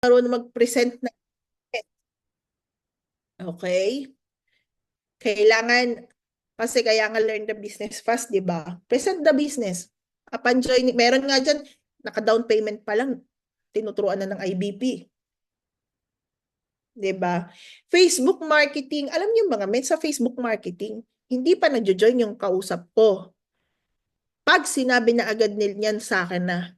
marunong mag-present na. Okay? Kailangan, kasi kaya nga learn the business fast, di ba? Present the business. Upon joining, meron nga dyan, naka-down payment pa lang, tinuturuan na ng IBP. Di ba? Facebook marketing, alam niyo mga men, sa Facebook marketing, hindi pa nagjo-join yung kausap ko. Pag sinabi na agad niyan sa akin na,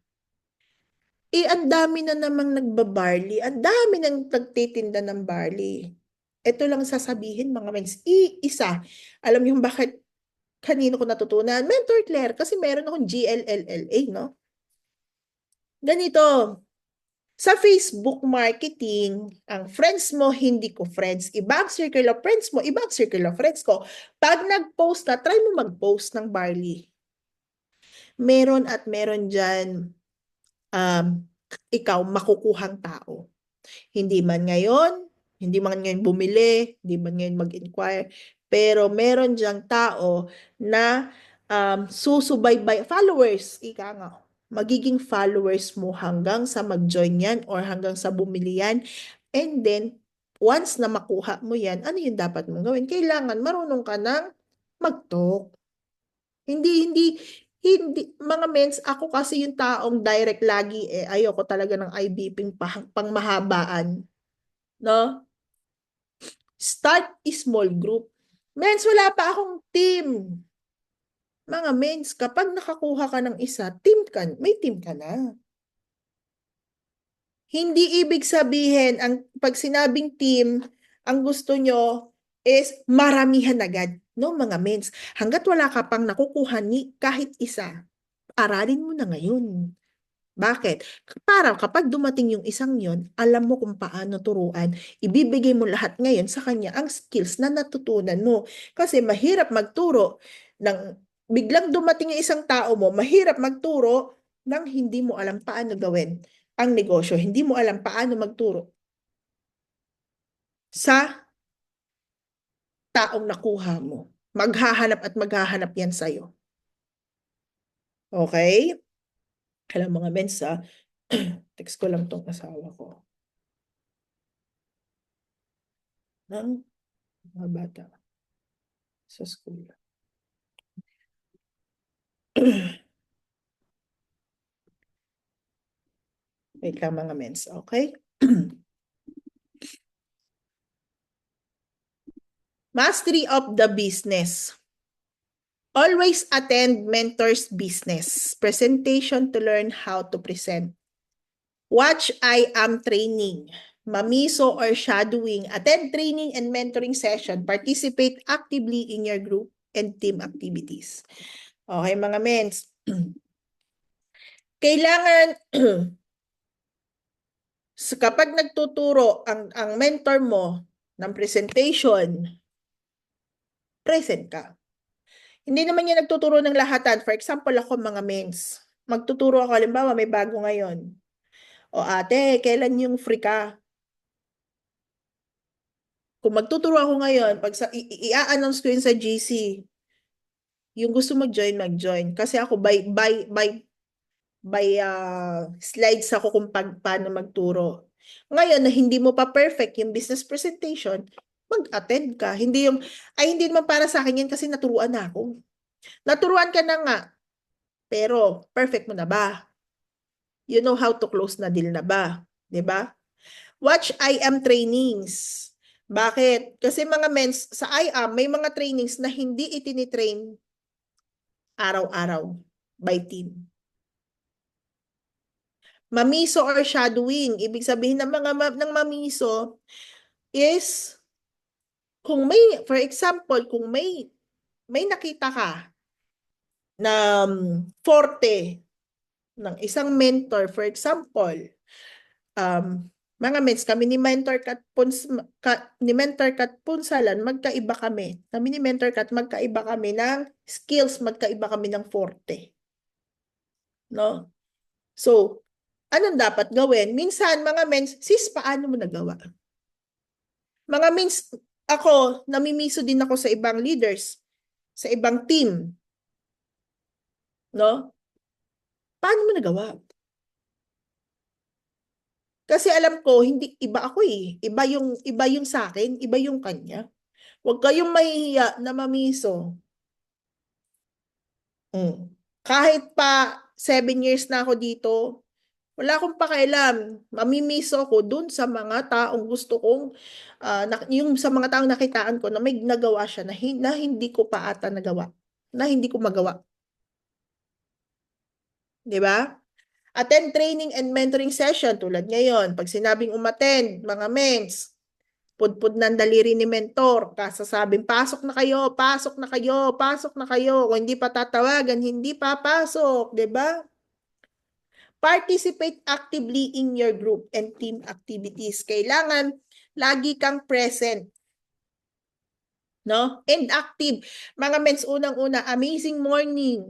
ang dami na namang nagbabarley, ang dami nang nagtitinda ng barley. Ito lang sasabihin mga mens, isa. Alam niyo bakit kanino ko natutunan? Mentor Claire, kasi meron akong GLLLA, no? Ganito, sa Facebook marketing, ang friends mo, hindi ko friends. Iba ang circle of friends mo, iba ang circle of friends ko. Pag nag-post na, try mo mag-post ng barley. Meron at meron dyan, um, ikaw, makukuhang tao. Hindi man ngayon bumili, hindi man ngayon mag-inquire, pero meron diyang tao na susubaybay, followers, ika nga, magiging followers mo hanggang sa mag-join yan or hanggang sa bumili yan. And then, once na makuha mo yan, ano yung dapat mong gawin? Kailangan marunong ka ng mag-talk. Hindi, hindi, hindi, mga mens, ako kasi yung taong direct lagi ayoko talaga ng IBP pangmahabaan. No? Start small group. Mens, wala pa akong team. Mga mens, kapag nakakuha ka ng isa, may team ka na. Hindi ibig sabihin, pag sinabing team, ang gusto nyo is maramihan agad. No, mga mens. Hanggat wala ka pang nakukuha ni kahit isa, aralin mo na ngayon. Bakit? Para kapag dumating yung isang yon, alam mo kung paano turuan. Ibibigay mo lahat ngayon sa kanya ang skills na natutunan mo. Kasi mahirap magturo ng biglang dumating yung isang tao mo, mahirap magturo nang hindi mo alam paano gawin ang negosyo. Hindi mo alam paano magturo sa taong nakuha mo. Maghahanap at maghahanap yan sa'yo. Okay? Kailang mga mensa, text ko lang tong asawa ko. Ng mga bata sa school. Wait lang mga mens, okay? Mastery of the business. Always attend mentor's business presentation to learn how to present. Watch I am training. Mamiso or shadowing. Attend training and mentoring session. Participate actively in your group and team activities. Okay mga mens. Kailangan kapag nagtuturo ang mentor mo ng presentation, present ka. Hindi naman yan nagtuturo ng lahatan. For example, ako mga mens. Magtuturo ako, halimbawa may bago ngayon. O ate, kailan yung free ka? Kung magtuturo ako ngayon, pag i-announce ko yun sa GC, yung gusto mag-join, mag-join. Kasi ako by slides ako kung paano magturo. Ngayon na hindi mo pa perfect yung business presentation, mag-attend ka. Hindi naman para sa akin yan kasi naturuan na ako. Naturuan ka na nga, pero perfect mo na ba? You know how to close na deal na ba? 'Di ba? Watch IM trainings. Bakit? Kasi mga mens, sa IM, may mga trainings na hindi itinitrain araw-araw by team. Mamiso or shadowing. Ibig sabihin ng mamiso is kung may, for example, kung may nakita ka na forte ng isang mentor, for example, mga mens, kami ni Mentor Kat Punsalan, magkaiba kami. Kami ni Mentor Kat, magkaiba kami ng skills, magkaiba kami ng forte. No? So, anong dapat gawin? Minsan, mga mens, sis, paano mo nagawa? Mga mens, ako, namimiso din ako sa ibang leaders, sa ibang team. No? Paano mo nagawa? Kasi alam ko, hindi, iba ako eh. Iba yung sa akin, iba yung kanya. Huwag kayong mahihiya na mamiso. Mm. Kahit pa 7 years na ako dito, wala akong pakialam. Mamimiso ako dun sa mga taong gusto kong, yung sa mga taong nakitaan ko na may nagawa siya na hindi ko pa ata nagawa. Na hindi ko magawa. Di ba? Attend training and mentoring session tulad ngayon. Pag sinabing umattend, mga mens, pudpud ng daliri ni mentor, kasasabing pasok na kayo, pasok na kayo, pasok na kayo. Kung hindi pa tatawagan, hindi papasok, 'di ba? Participate actively in your group and team activities. Kailangan lagi kang present, no? And active. Mga mens, unang-una, amazing morning.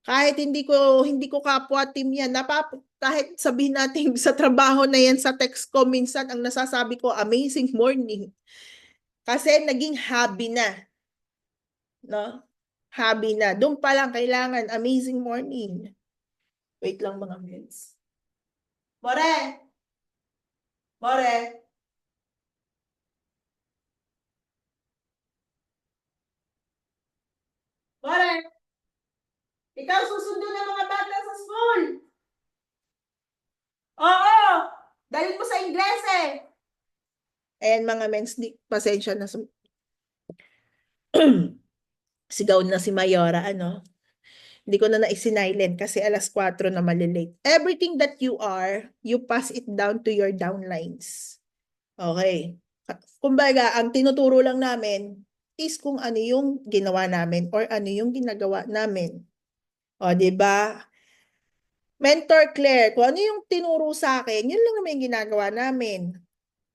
Kahit hindi ko kapwa team yan, kahit sabihin natin sa trabaho na yan, sa text ko, minsan ang nasasabi ko, amazing morning. Kasi naging hobby na, no? Hobby na. Doon pa lang kailangan, amazing morning. Wait lang mga minutes. More! More! More! Ikaw susundo ng mga bata sa school! Oo! Dahil mo sa Ingles eh! Ayan mga mens, pasensya na. Sigaw na si Mayora, ano? Hindi ko na naisinilent kasi 4:00 na malilate. Everything that you are, you pass it down to your downlines. Okay. Kumbaga, ang tinuturo lang namin is kung ano yung ginawa namin or ano yung ginagawa namin. O, di ba? Mentor Claire, kung ano yung tinuro sa akin, yun lang naman yung ginagawa namin.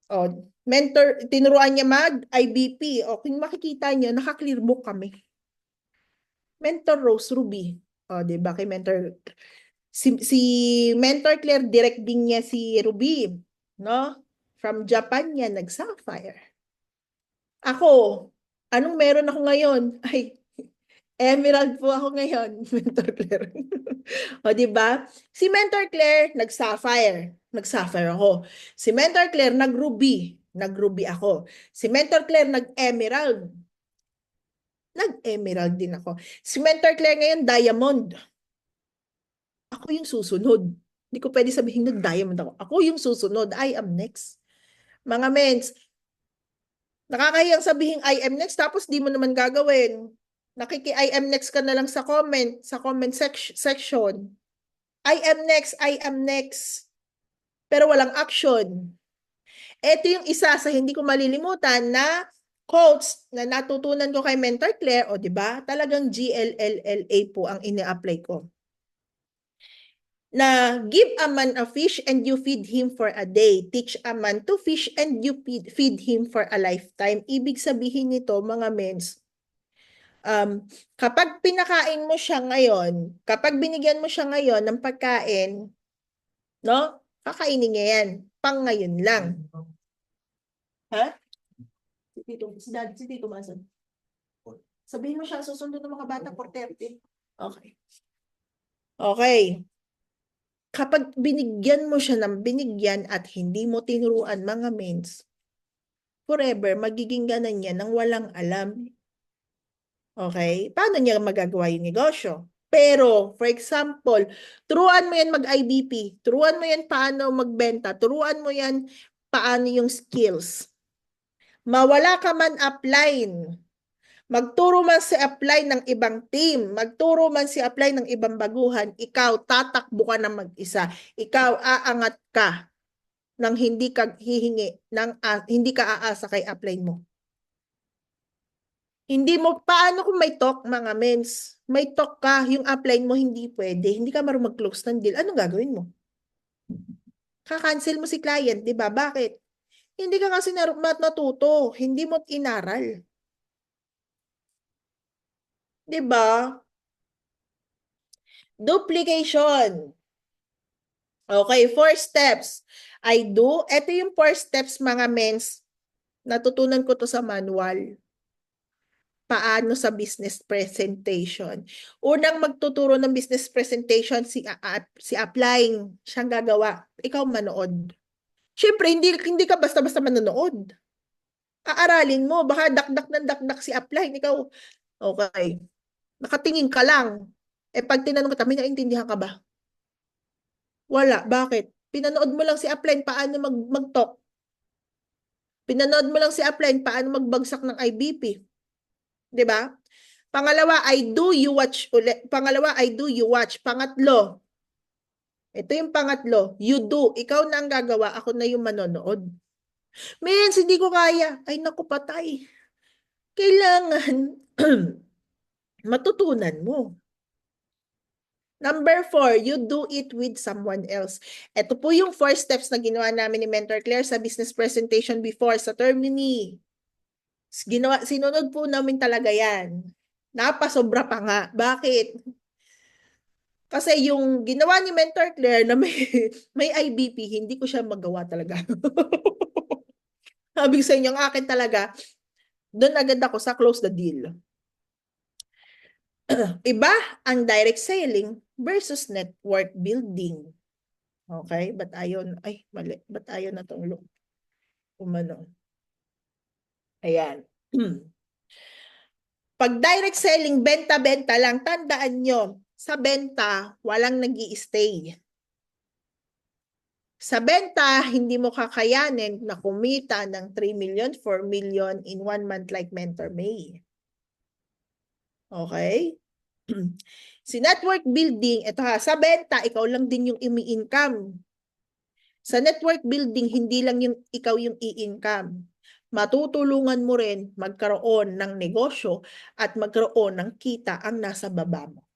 O, mentor, tinuruan niya mag-IBP. O, kung makikita niyo, naka-clear book kami. Mentor Rose Ruby. O, di ba? Kay Mentor si Mentor Claire, direct din niya si Ruby, no? From Japan niya, nag-Sapphire. Ako, anong meron ako ngayon? Ay, Emerald po ako ngayon, Mentor Claire. O, di ba? Si Mentor Claire, nag-Sapphire. Nag-Sapphire ako. Si Mentor Claire, nag-Ruby. Nag-Ruby ako. Si Mentor Claire, nag-Emerald. Nag-Emerald din ako. Si Mentor Claire ngayon, Diamond. Ako yung susunod. Hindi ko pwede sabihin nag-diamond ako. Ako yung susunod. I am next. Mga mens, nakakahiyang sabihin I am next tapos di mo naman gagawin. I am next ka na lang sa comment section. I am next, I am next. Pero walang action. Ito yung isa sa hindi ko malilimutan na quotes na natutunan ko kay Mentor Claire, o di ba? Talagang GLLLA po ang ini-apply ko. Na give a man a fish and you feed him for a day. Teach a man to fish and you feed him for a lifetime. Ibig sabihin nito, mga mens, kapag pinakain mo siya ngayon, kapag binigyan mo siya ngayon ng pagkain, no? Kakainin niya yan. Pang ngayon lang. Ha? Si Tito Mason. Sabihin mo siya, susunod ng mga bata for 30. Okay. Okay. Kapag binigyan mo siya ng binigyan at hindi mo tinuruan, mga mens, forever, magiging ganan niya nang walang alam. Okay? Paano niya magagawa yung negosyo? Pero, for example, turuan mo yan mag-IBP, turuan mo yan paano magbenta, turuan mo yan paano yung skills. Mawala ka man upline, magturo man si apply ng ibang team, magturo man si apply ng ibang baguhan, ikaw tatakbo ka na mag-isa. Ikaw aangat ka nang hindi ka hihingi, hindi ka aasa kay apply mo. Hindi mo, paano kung may talk, mga mens? May talk ka, yung apply mo hindi pwede, hindi ka marunong mag-close ng deal, anong gagawin mo? Kakancel mo si client, di ba? Bakit? Hindi ka kasi natuto, hindi mo inaral. Di ba? Duplication. Okay, 4 steps. I do. Ito yung 4 steps, mga mens. Natutunan ko to sa manual. paano sa business presentation. Unang magtuturo ng business presentation si applying, siyang gagawa. Ikaw manood. Siyempre, hindi ka basta-basta manonood. Aaralin mo, baka dakdak ng dakdak si applying. Ikaw, okay. Nakatingin ka lang. Pag tinanong kita, may naintindihan ka ba? Wala. Bakit? Pinanood mo lang si applying paano mag-talk. Pinanood mo lang si applying paano magbagsak ng IBP. 'Di ba? Pangalawa, I do you watch ulit. Pangalawa, I do you watch. Pangatlo, ito yung pangatlo, you do. Ikaw na ang gagawa, ako na yung manonood. Mens, hindi ko kaya. Ay, naku, patay. Kailangan matutunan mo. Number 4, you do it with someone else. Ito po yung 4 steps na ginawa namin ni Mentor Claire sa business presentation before sa Termini. Sinunod po namin talaga yan. Napasobra pa nga. Bakit? Kasi yung ginawa ni Mentor Claire na may IBP, hindi ko siya magawa talaga. Sabi sa inyo, ang akin talaga, doon agad ako sa close the deal. Iba ang direct selling versus network building. Okay? Ba't ayaw, ay, mali. Ba't ayaw na itong umano? Ayan. Pag direct selling, benta-benta lang, tandaan nyo, sa benta, walang nag-i-stay. Sa benta, hindi mo kakayanin na kumita ng 3 million, 4 million in 1 month like Mentor May. Okay? Si network building, ito ha, sa benta, ikaw lang din yung imi-income. Sa network building, hindi lang yung ikaw yung i-income. Matutulungan mo rin magkaroon ng negosyo at magkaroon ng kita ang nasa baba mo.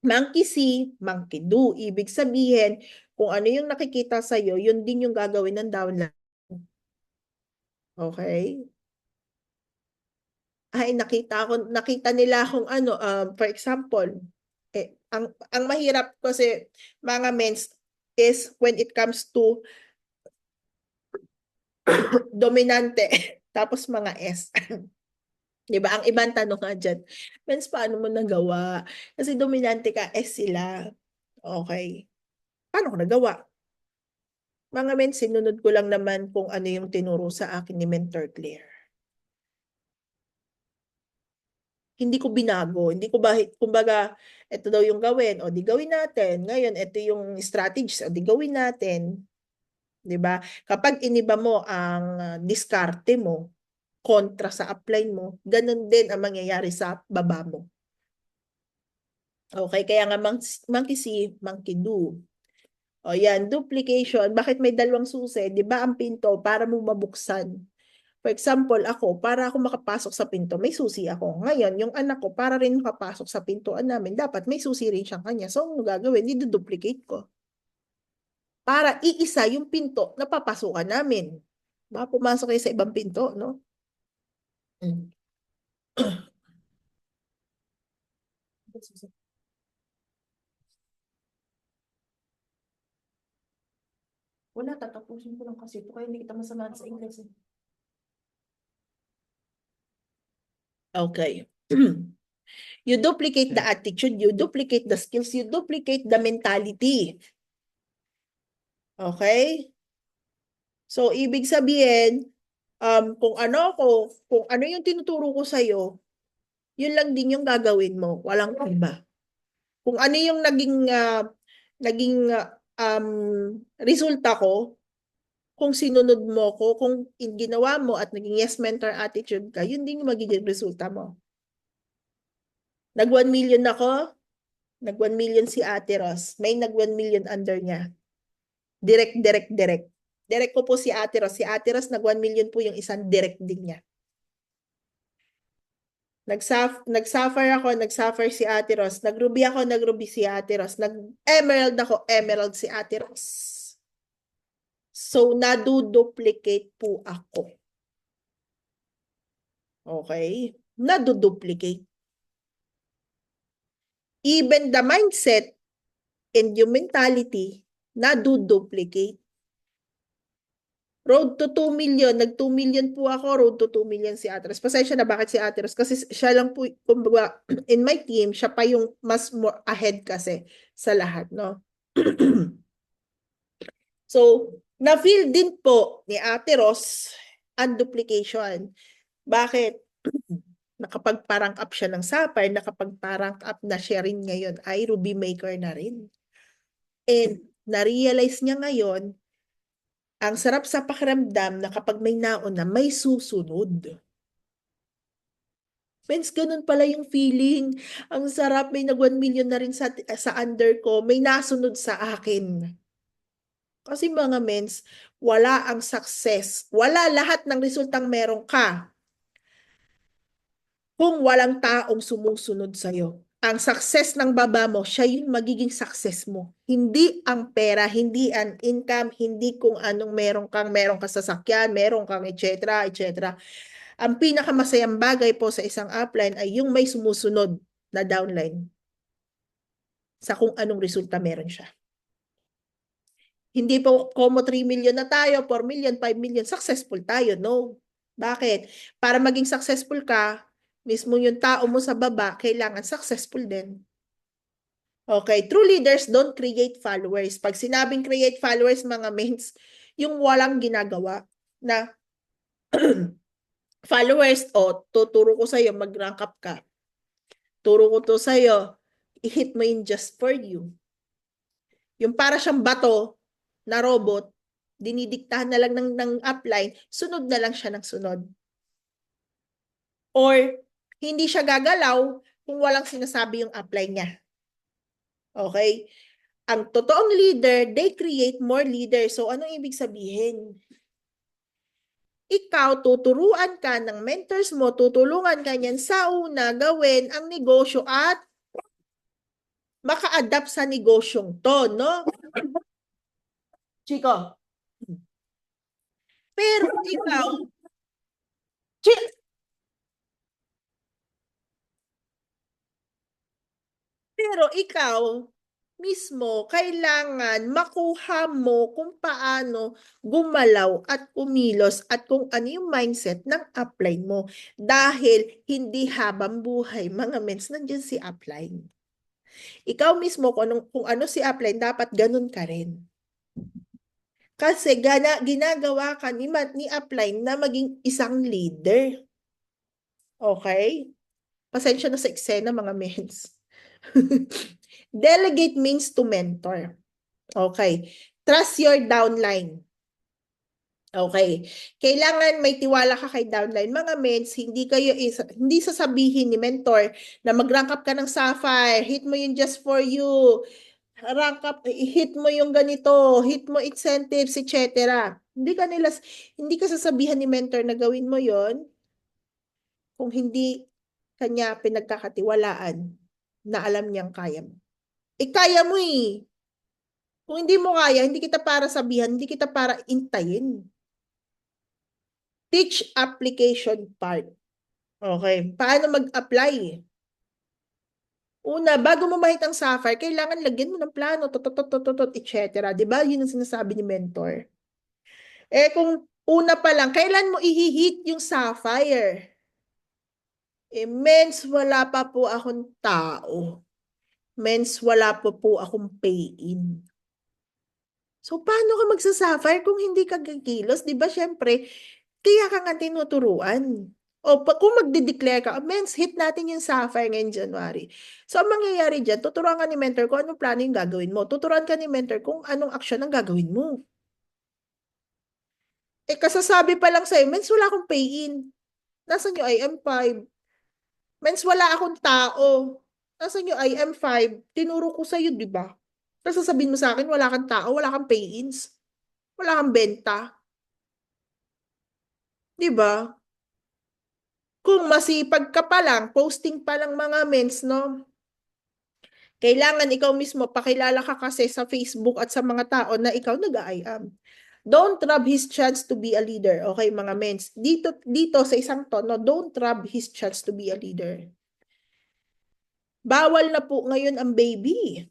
Monkey see, monkey do. Ibig sabihin, kung ano yung nakikita sa'yo, yun din yung gagawin ng downline. Okay? Ay, nakita nila akong ano, for example, ang mahirap kasi mga mens is when it comes to dominante, tapos mga S. Di ba? Ang ibang tanong nga dyan, mens, paano mo nagawa? Kasi dominante ka, S sila. Okay. Paano ko nagawa? Mga men, sinunod ko lang naman kung ano yung tinuro sa akin ni Mentor Claire. Hindi ko binago. Hindi ko kumbaga, ito daw yung gawin. O di gawin natin. Ngayon, ito yung strategies. O di gawin natin. Di ba? Kapag iniba mo ang diskarte mo kontra sa upline mo, ganun din ang mangyayari sa baba mo. Okay, kaya nga monkey see, monkey do. O yan, duplication. Bakit may dalawang susi? Di ba ang pinto para mo mabuksan? For example, ako, para ako makapasok sa pinto, may susi ako. Ngayon, yung anak ko, para rin makapasok sa pintuan namin, dapat may susi rin siyang kanya. So, ano gagawin? I-duplicate ko. Para iisa yung pinto na papasukan namin. Baka pumasok kayo sa ibang pinto, no? Mm. Wala, tatapusin ko lang kasi ito kaya hindi kita masamahan sa English. Okay. You duplicate the attitude, you duplicate the skills, you duplicate the mentality. Okay? So, ibig sabihin, kung ano yung tinuturo ko sa'yo, yun lang din yung gagawin mo. Walang iba. Kung ano yung naging resulta ko, kung sinunod mo ko, kung ginawa mo at naging yes mentor attitude ka, yun din yung magiging resulta mo. Nag 1 million ako, nag 1 million si Ate Ros. May nag 1 million under niya. Direct. Direct ko po si Ate Ros. Si Ate Ros, nag 1 million po yung isang direct din niya. Nag-suffer ako, nag-suffer si Ate Ros. Nag-ruby ako, nag-ruby si Ate Ros. Nag-emerald ako, emerald si Ate Ros. So, nadu-duplicate po ako. Okay? Nadu-duplicate. Even the mindset and yung mentality, nadu-duplicate. Road to 2 million. Nag 2 million po ako. Road to 2 million si Ate Ros. Pasensya na bakit si Ate Ros? Kasi siya lang po, kumbaga, in my team, siya pa yung mas more ahead kasi sa lahat, no? So, na-feel din po ni Ate Ros ang duplication. Bakit? Nakapag-parang up siya ng Sapphire, nakapag-parang up na siya rin ngayon ay Ruby Maker na rin. And na-realize niya ngayon, ang sarap sa pakiramdam na kapag may nauna, may susunod. Friends, ganun pala yung feeling. Ang sarap, may nag 1 million na rin sa under ko, may nasunod sa akin. Kasi mga mens, wala ang success. Wala lahat ng resultang meron ka kung walang taong sumusunod sa'yo. Ang success ng baba mo, siya yung magiging success mo. Hindi ang pera, hindi ang income, hindi kung anong meron kang sasakyan, meron kang etc. etc. Ang pinakamasayang bagay po sa isang upline ay yung may sumusunod na downline sa kung anong resulta meron siya. Hindi po como 3 million na tayo, 4 million, 5 million, successful tayo. No. Bakit? Para maging successful ka, mismo yung tao mo sa baba, kailangan successful din. Okay, true leaders don't create followers. Pag sinabing create followers, mga mains, yung walang ginagawa na followers, o tuturo ko sa'yo, mag-rank up ka. Turo ko to sa'yo, i-hit mo in just for you. Yung para siyang bato na robot, dinidiktahan na lang ng upline, sunod na lang siya ng sunod. Or, hindi siya gagalaw kung walang sinasabi yung upline niya. Okay? Ang totoong leader, they create more leaders. So, anong ibig sabihin? Ikaw, tuturuan ka ng mentors mo, tutulungan ka niyan sa una gawin ang negosyo at maka-adapt sa negosyong to, no? Chico. Pero ikaw, pero ikaw mismo, kailangan makuha mo kung paano gumalaw at kumilos at kung ano yung mindset ng upline mo. Dahil hindi habang buhay, mga mens, nandiyan si upline. Ikaw mismo, kung ano si upline, dapat ganun ka rin. Kasi ginagawa ka ni upline na maging isang leader. Okay? Pasensya na sa eksena, mga mens. Delegate means to mentor. Okay. Trust your downline. Okay. Kailangan may tiwala ka kay downline. Mga mens, hindi sasabihin ni mentor na mag-rank up ka ng Sapphire, hit mo yung just for you, rank up, hit mo yung ganito, hit mo incentives, etc. Hindi ka sasabihan ni mentor na gawin mo yon kung hindi kanya pinagkakatiwalaan na alam niyang kaya mo. Kaya mo eh. Kung hindi mo kaya, hindi kita para sabihan, hindi kita para intayin. Teach application part. Okay. Paano mag-apply? Una, bago mo mahit ang Sapphire, kailangan lagyan mo ng plano, etc. Diba? Yun ang sinasabi ni mentor. Kung una pa lang, kailan mo i-hit yung Sapphire? Mens, wala pa po akong tao. Mens, wala po akong pay-in. So, paano ka magsa-Sapphire kung hindi ka gigilos? Di ba, syempre, kaya ka nga tinuturuan. O, kung magde-declare ka, mens, hit natin yung Sapphire ngayong January. So, ang mangyayari dyan, tuturuan ka ni mentor kung anong plano yung gagawin mo. Tuturuan ka ni mentor kung anong aksyon ang gagawin mo. Kasasabi pa lang sa'yo, mens, wala akong pay-in. Nasaan yung IM5? Mens, wala akong tao. Nasaan yung IM5? Tinuro ko sa'yo, di ba? Tapos sasabihin mo sa akin, wala kang tao, wala kang pay-ins, wala kang benta. Di ba? Kung masipag ka pa lang, posting pa lang mga mens, no? Kailangan ikaw mismo, pakilala ka kasi sa Facebook at sa mga tao na ikaw nag-I-am. Don't rob his chance to be a leader. Okay, mga mens. Dito sa isang tono, don't rob his chance to be a leader. Bawal na po ngayon ang baby.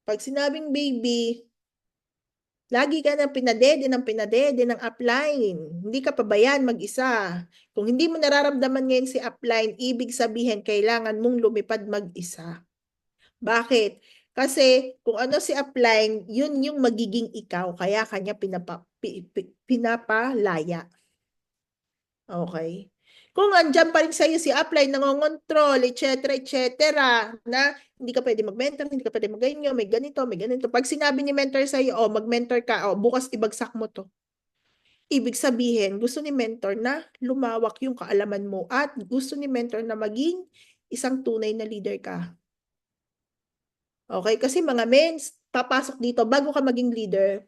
Pag sinabing baby, Lagi ka ng pinadede ng upline. Hindi ka pabayaan mag-isa. Kung hindi mo nararamdaman ngayon si upline, ibig sabihin kailangan mong lumipad mag-isa. Bakit? Kasi kung ano si upline, yun yung magiging ikaw. Kaya kanya pinapalaya. Okay? Kung andyan pa rin sa'yo si upline, nangongontrol, etc., na hindi ka pwede mag-mentor, hindi ka pwede mag-ganyan, may ganito, may ganito. Pag sinabi ni mentor sa'yo, oh, mag-mentor ka, oh, bukas ibagsak mo to. Ibig sabihin, gusto ni mentor na lumawak yung kaalaman mo at gusto ni mentor na maging isang tunay na leader ka. Okay? Kasi mga mens, papasok dito, bago ka maging leader,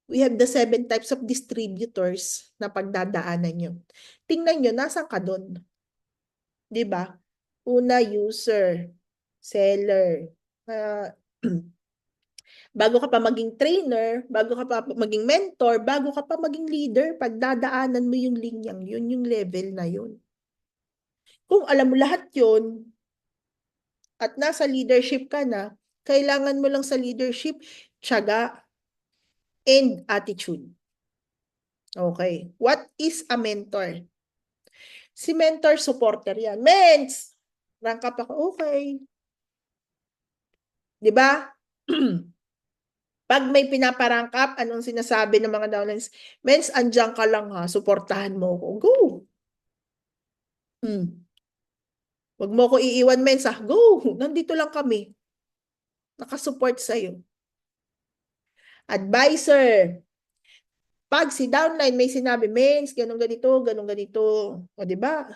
we have the 7 types of distributors na pagdadaanan nyo. Tingnan nyo, nasan ka doon? Diba? Una, user, seller, uh, bago ka pa maging trainer, bago ka pa maging mentor, bago ka pa maging leader, pagdadaanan mo yung linyang yun, yung level na yun. Kung alam mo lahat yun, at nasa leadership ka na, kailangan mo lang sa leadership, tiyaga, and attitude. Okay. What is a mentor? Si mentor supporter yan. Mens! Rank up ako, okay. Di ba? Pag may pinaparank up, anong sinasabi ng mga downlines? Mens, andyan ka lang ha, suportahan mo ko. Go! Wag mo ko iiwan, mens ha. Go! Nandito lang kami. Nakasupport sa'yo. Advisor. Pag si downline may sinabi, mens, ganun ganito, ganun ganito. O di ba?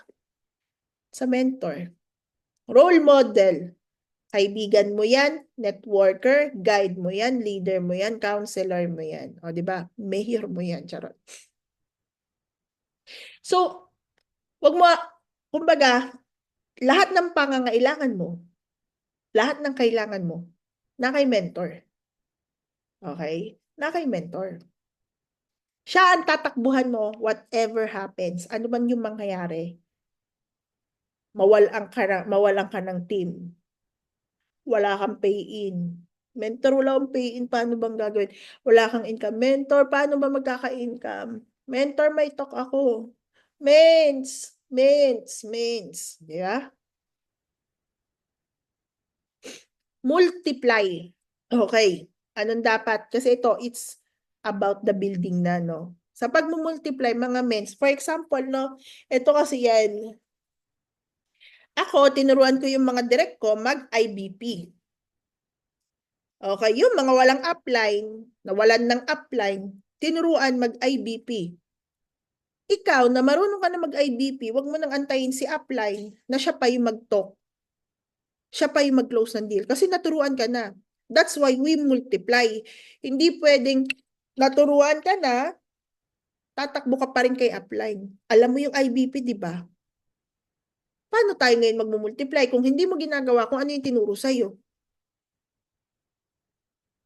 Sa mentor. Role model. Kaibigan mo yan, networker, guide mo yan, leader mo yan, counselor mo yan. O, di ba? Mayor mo yan, charot. So, wag mo, kumbaga, lahat ng pangangailangan mo, lahat ng kailangan mo, na kay mentor. Okay? Na kay mentor. Siya ang tatakbuhan mo, whatever happens, ano man yung mangyayari, mawalan ka ng team. Wala kang pay-in. Mentor, wala kang pay-in, paano bang gagawin? Wala kang income. Mentor, paano ba magkaka-income? Mentor, may talk ako. Mens. Di ba? Multiply. Okay. Anong dapat? Kasi ito, it's about the building na, no? Sa pag-multiply, mga mens, for example, no, ito kasi yan, ako, tinuruan ko yung mga direct ko mag-IBP. Okay, yung mga walang upline, nawalan ng upline, tinuruan mag-IBP. Ikaw, na marunong ka na mag-IBP, wag mo nang antayin si upline na siya pa yung mag-talk. Siya pa yung mag-close ng deal. Kasi naturuan ka na. That's why we multiply. Hindi pwedeng naturuan ka na, tatakbo ka pa rin kay upline. Alam mo yung IBP, di ba? Paano tayo ngayon mag-multiply kung hindi mo ginagawa kung ano yung tinuro sa'yo?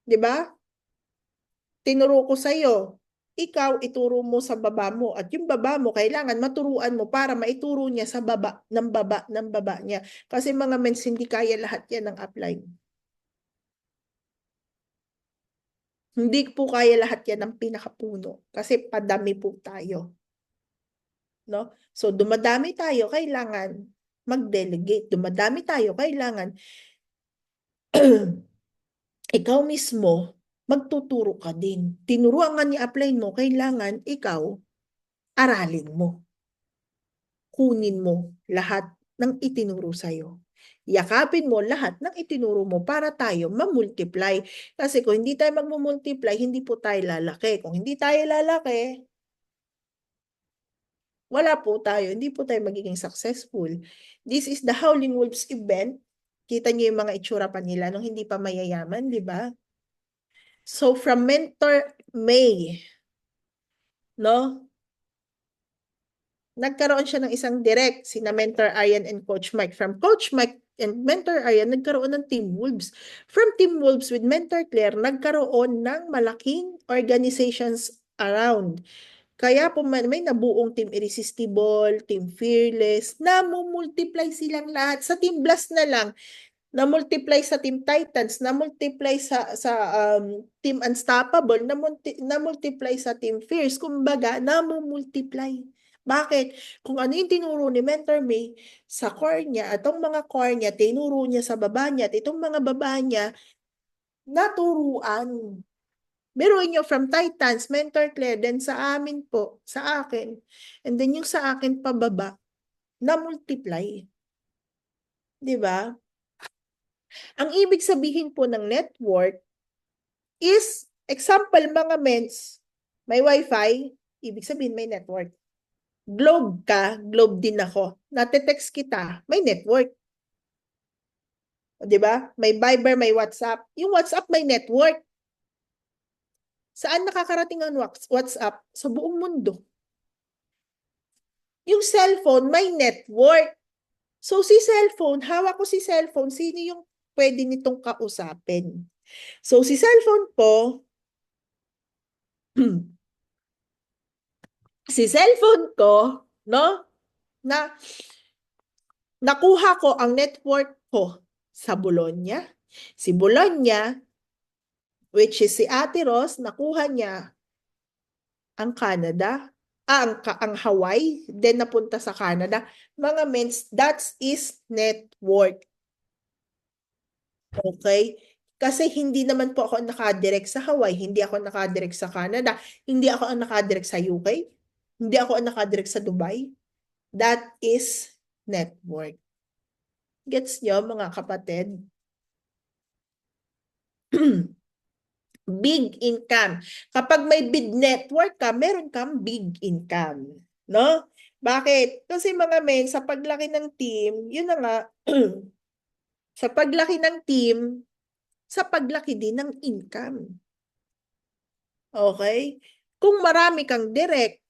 Di ba? Tinuro ko sa'yo. Ikaw, ituro mo sa baba mo. At yung baba mo, kailangan maturuan mo para maituro niya sa baba, ng baba niya. Kasi mga mens, hindi kaya lahat yan ng upline. Hindi po kaya lahat yan ng pinakapuno. Kasi padami po tayo. No? So, dumadami tayo, kailangan mag-delegate. Dumadami tayo, kailangan ikaw mismo, magtuturo ka din. Tinuruan nga ni upline mo, kailangan ikaw, aralin mo. Kunin mo lahat ng itinuro sa'yo. Yakapin mo lahat ng itinuro mo para tayo mamultiply. Kasi kung hindi tayo magmumultiply, hindi po tayo lalaki. Kung hindi tayo lalaki, wala po tayo. Hindi po tayo magiging successful. This is the Howling Wolves event. Kita niyo yung mga itsura pa nila nung hindi pa mayayaman, di ba? So, from Mentor May, no? Nagkaroon siya ng isang direct, sina Mentor Aryan and Coach Mike. From Coach Mike and Mentor Aryan, nagkaroon ng Team Wolves. From Team Wolves with Mentor Claire, nagkaroon ng malaking organizations around. Kaya po may nabuong Team Irresistible, Team Fearless, na multiply silang lahat. Sa Team Blast na lang, na-multiply sa Team Titans, na-multiply Team Unstoppable, na-multiply sa Team Fierce. Kumbaga, na-multiply. Bakit? Kung ano yung tinuro ni Mentor May sa core niya, atong mga core niya, tinuro niya sa baba niya, at itong mga baba niya, naturuan. Biruin nyo from Titans, Mentor Claire, then sa amin po, sa akin, and then yung sa akin pababa, na-multiply. Di ba? Ang ibig sabihin po ng network is, example mga mens, may wifi, ibig sabihin may network. Globe ka, globe din ako. Nate-text kita, may network. Di ba? May Viber, may WhatsApp. Yung WhatsApp may network. Saan nakakarating ang WhatsApp? Sa buong mundo. Yung cellphone, may network. So, si cellphone, hawak ko si cellphone, sino yung pwede nitong kausapin? So, si cellphone po, si cellphone ko, no, na nakuha ko ang network ko sa Bologna. Si Bologna, which is si Ate Ros, nakuha niya ang Canada, ang Hawaii, then napunta sa Canada. Mga mens, that is network. Okay? Kasi hindi naman po ako nakadirect sa Hawaii, hindi ako nakadirect sa Canada, hindi ako ang nakadirect sa UK, hindi ako ang nakadirect sa Dubai. That is network. Gets nyo, mga kapatid? Big income. Kapag may big network ka, meron kang big income. No? Bakit? Kasi mga men, sa paglaki ng team, yun na nga, sa paglaki ng team, sa paglaki din ng income. Okay? Kung marami kang direct,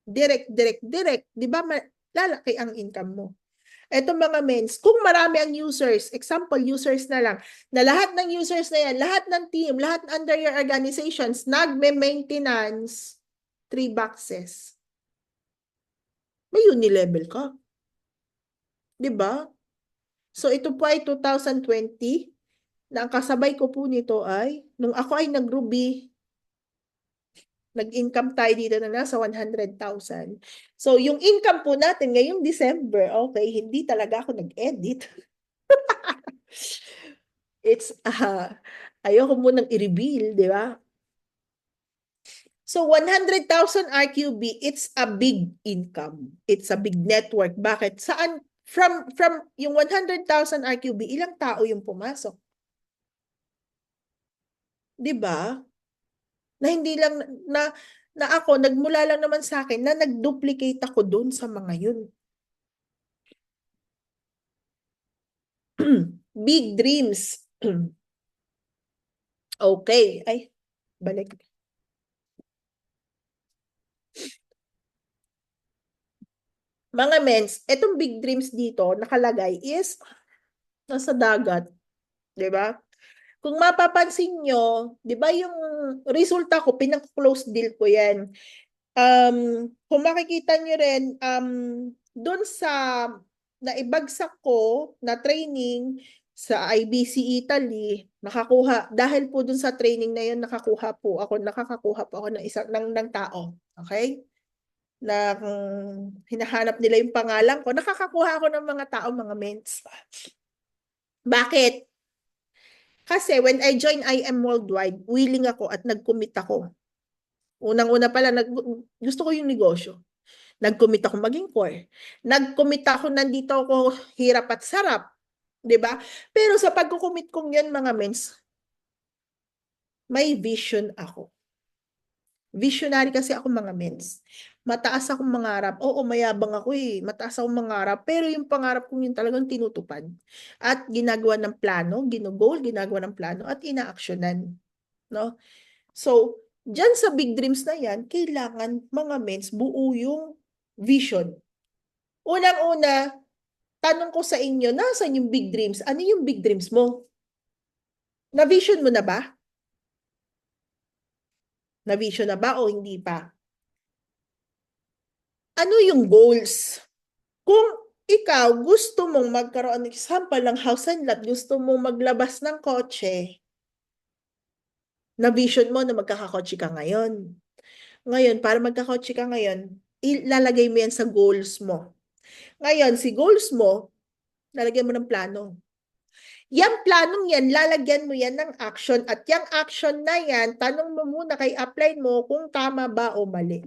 di ba lalaki ang income mo? Eto mga mens, kung marami ang users, example, users na lang, na lahat ng users na yan, lahat ng team, lahat under your organizations, nagme-maintenance, 3 boxes. May unilevel ka. Di ba? So, ito po ay 2020, na ang kasabay ko po nito ay, nung ako ay nag-Ruby, nag-income tayo dito na nasa 100,000. So, yung income po natin ngayong December, okay, hindi talaga ako nag-edit. It's, ayoko munang i-reveal, di ba? So, 100,000 RQB, it's a big income. It's a big network. Bakit? Saan? From yung 100,000 RQB, ilang tao yung pumasok? Di ba? Na hindi lang, na ako, nagmula lang naman sa akin, na nag-duplicate ako dun sa mga yun. Big dreams. Okay. Ay, balik. Mga mens, etong big dreams dito, nakalagay is, nasa dagat. Di ba? Kung mapapansin nyo, di ba yung resulta ko, pinaka-close deal ko yan. Kung makikita nyo rin, dun sa naibagsak ko na training sa IBC Italy, nakakuha, dahil po dun sa training na yun, nakakakuha po ako ng tao. Okay? Na hinahanap nila yung pangalan ko, nakakakuha ako ng mga tao, mga mens. Bakit? Kasi when I join IM Worldwide, willing ako at nag-commit ako. Unang-una pala, gusto ko yung negosyo. Nag-commit ako maging core. Nag-commit ako, nandito ako hirap at sarap. 'Di ba? Pero sa pag-commit kong yan, mga mens, may vision ako. Visionary kasi ako, mga mens. Mataas akong mangarap. Oo, mayabang ako eh. Mataas akong mangarap. Pero yung pangarap kong yun talagang tinutupad. At ginagawa ng plano, ginugol, ginagawa ng plano, at inaaksyonan. No? So, dyan sa big dreams na yan, kailangan mga mens buo yung vision. Unang-una, tanong ko sa inyo, nasan yung big dreams? Ano yung big dreams mo? Na-vision mo na ba? Na-vision na ba o hindi pa? Ano yung goals? Kung ikaw gusto mong magkaroon ng example ng house and lot, gusto mong maglabas ng kotse, na vision mo na magkakakotse ka ngayon. Ngayon, para magkakotse ka ngayon, ilalagay mo yan sa goals mo. Ngayon, si goals mo, lalagyan mo ng plano. Yang planong yan, lalagyan mo yan ng action at yung action na yan, tanong mo muna kay upline mo kung tama ba o mali.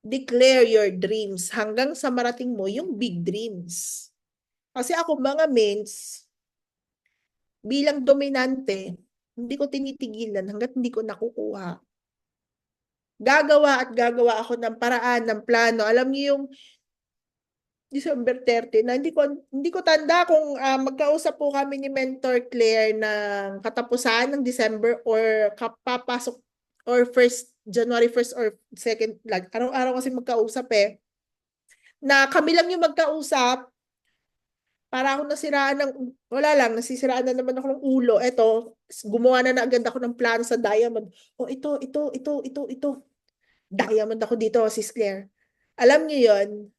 Declare your dreams hanggang sa marating mo yung big dreams. Kasi ako mga mens, bilang dominante, hindi ko tinitigilan hanggat hindi ko nakukuha. Gagawa at gagawa ako ng paraan, ng plano. Alam niyo yung December 30 na hindi ko tanda kung magkausap po kami ni Mentor Claire ng katapusan ng December or kapapasok or January 1st or 2nd, like araw-araw kasi magkausap na kami lang yung magkausap para ako nasiraan wala lang, nasisiraan na naman ako ng ulo. Eto, gumawa na agad ako ng plano sa Diamond. Oh, ito. Diamond ako dito, Sis Claire. Alam niyo yon,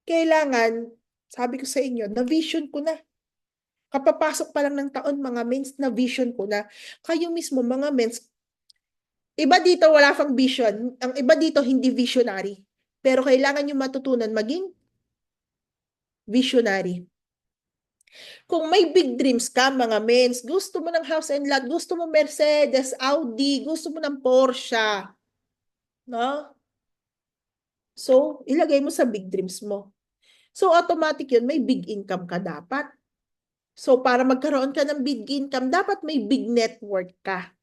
kailangan, sabi ko sa inyo, na vision ko na. Kapapasok pa lang ng taon, mga mens, na vision ko na. Kayo mismo, mga mens, iba dito wala pang vision. Ang iba dito hindi visionary. Pero kailangan nyo matutunan maging visionary. Kung may big dreams ka, mga mens, gusto mo ng house and lot, gusto mo Mercedes, Audi, gusto mo ng Porsche, no? So, ilagay mo sa big dreams mo. So, automatic yun, may big income ka dapat. So, para magkaroon ka ng big income, dapat may big network ka.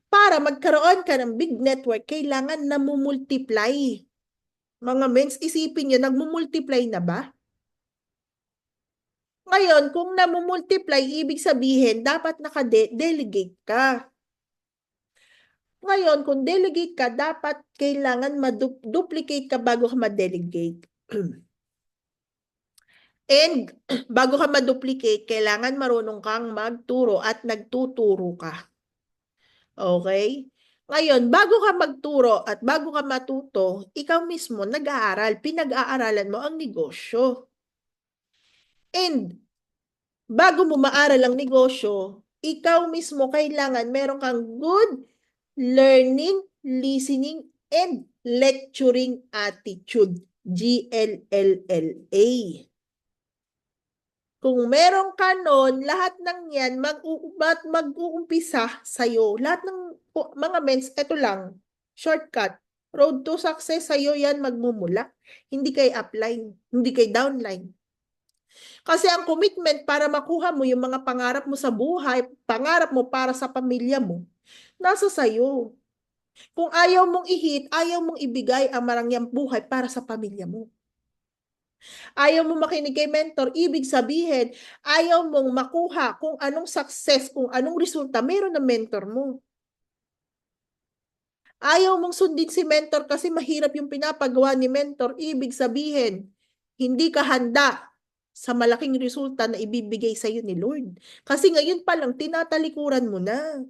Para magkaroon ka ng big network, kailangan namumultiply. Mga mens, isipin nyo, nagmumultiply na ba? Ngayon, kung namumultiply, ibig sabihin, dapat naka-delegate ka. Ngayon, kung delegate ka, dapat kailangan duplicate ka bago ka ma-delegate. And bago ka ma-duplicate, kailangan marunong kang magturo at nagtuturo ka. Okay? Ngayon, bago ka magturo at bago ka matuto, ikaw mismo nag-aaral, pinag-aaralan mo ang negosyo. And bago mo maaral ang negosyo, ikaw mismo kailangan meron kang good learning, listening, and lecturing attitude. GLLLA. Kung meron ka nun, lahat ng yan mag-uumpisa sa'yo. Lahat ng mga mens, eto lang, shortcut. Road to success sa'yo yan magmumula. Hindi kay upline, hindi kay downline. Kasi ang commitment para makuha mo yung mga pangarap mo sa buhay, pangarap mo para sa pamilya mo, nasa sa'yo. Kung ayaw mong i-hit, ayaw mong ibigay ang marangyang buhay para sa pamilya mo. Ayaw mo makinig kay mentor, ibig sabihin, ayaw mong makuha kung anong success, kung anong resulta meron ng mentor mo. Ayaw mong sundin si mentor kasi mahirap yung pinapagawa ni mentor, ibig sabihin, hindi ka handa sa malaking resulta na ibibigay sa iyo ni Lord. Kasi ngayon pa lang, tinatalikuran mo na.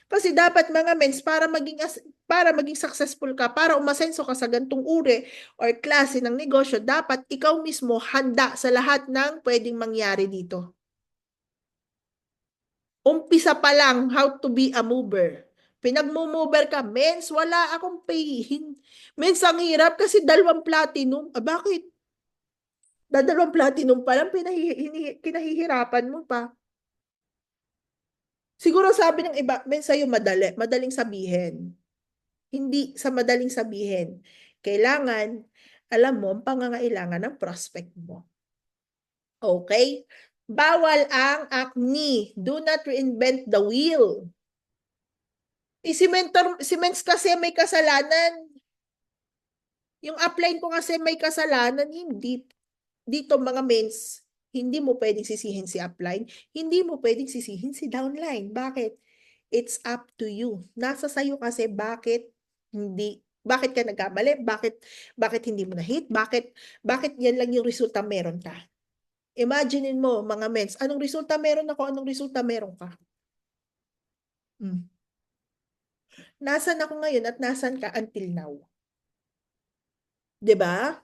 Kasi dapat mga mens, para maging successful ka, para umasenso ka sa gantong uri or klase ng negosyo, dapat ikaw mismo handa sa lahat ng pwedeng mangyari dito. Umpisa pa lang, how to be a mover. Pinagmumover ka, mens, wala akong payin. Mens, ang hirap kasi 2 platinum. Bakit? Dalawang platinum pa lang, kinahihirapan mo pa. Siguro sabi ng iba, men sa'yo madaling sabihin. Hindi sa madaling sabihin. Kailangan, alam mo, ang pangangailangan ng prospect mo. Okay? Bawal ang acne. Do not reinvent the wheel. Si Mens kasi may kasalanan. Yung upline ko kasi may kasalanan. Hindi. Dito mga Mens, hindi mo pwedeng sisihin si upline. Hindi mo pwedeng sisihin si downline. Bakit? It's up to you. Nasa sayo kasi bakit ka nagkamali? Bakit hindi mo na-hit? Bakit yan lang yung resulta meron ka? Imaginein mo, mga mens, anong resulta meron ako, anong resulta meron ka? Hmm. Nasaan ako ngayon at nasaan ka until now? 'Di ba?